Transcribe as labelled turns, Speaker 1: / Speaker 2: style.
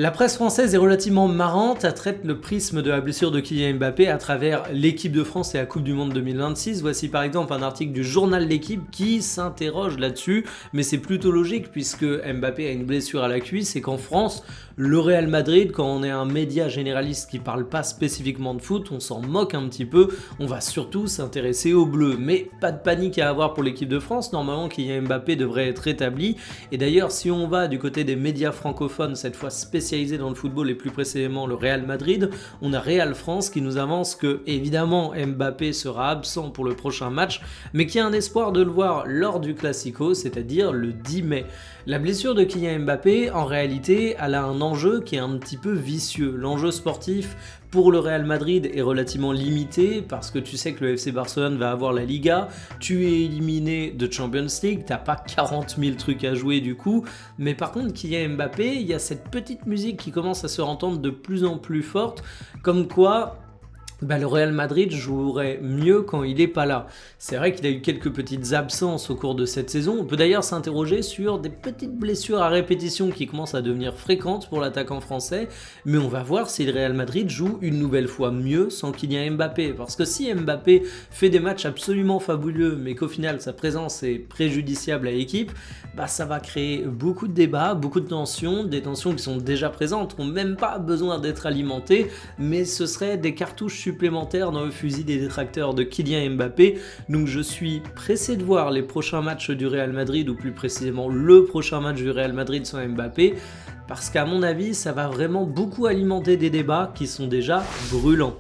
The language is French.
Speaker 1: La presse française est relativement marrante, elle traite le prisme de la blessure de Kylian Mbappé à travers l'équipe de France et la Coupe du Monde 2026. Voici par exemple un article du journal L'Équipe qui s'interroge là-dessus, mais c'est plutôt logique puisque Mbappé a une blessure à la cuisse et qu'en France, le Real Madrid, quand on est un média généraliste qui parle pas spécifiquement de foot, on s'en moque un petit peu, on va surtout s'intéresser aux Bleus. Mais pas de panique à avoir pour l'équipe de France, normalement Kylian Mbappé devrait être rétabli. Et d'ailleurs, si on va du côté des médias francophones, cette fois spécialisés dans le football et plus précisément le Real Madrid, on a Real France qui nous avance que évidemment Mbappé sera absent pour le prochain match, mais qu'il y a un espoir de le voir lors du Classico, c'est-à-dire le 10 mai. La blessure de Kylian Mbappé, en réalité, elle a un enjeu qui est un petit peu vicieux. L'enjeu sportif pour le Real Madrid est relativement limité parce que tu sais que le FC Barcelone va avoir la Liga, tu es éliminé de Champions League, t'as pas 40 000 trucs à jouer du coup, mais par contre Kylian Mbappé, il y a cette petite musique qui commence à se entendre de plus en plus forte, comme quoi le Real Madrid jouerait mieux quand il n'est pas là. C'est vrai qu'il a eu quelques petites absences au cours de cette saison. On peut d'ailleurs s'interroger sur des petites blessures à répétition qui commencent à devenir fréquentes pour l'attaquant français. Mais on va voir si le Real Madrid joue une nouvelle fois mieux sans Kylian Mbappé. Parce que si Mbappé fait des matchs absolument fabuleux, mais qu'au final sa présence est préjudiciable à l'équipe, ça va créer beaucoup de débats, beaucoup de tensions, des tensions qui sont déjà présentes, qui n'ont même pas besoin d'être alimentées, mais ce serait des cartouches supplémentaires dans le fusil des détracteurs de Kylian Mbappé. Donc je suis pressé de voir les prochains matchs du Real Madrid, ou plus précisément le prochain match du Real Madrid sans Mbappé, parce qu'à mon avis ça va vraiment beaucoup alimenter des débats qui sont déjà brûlants.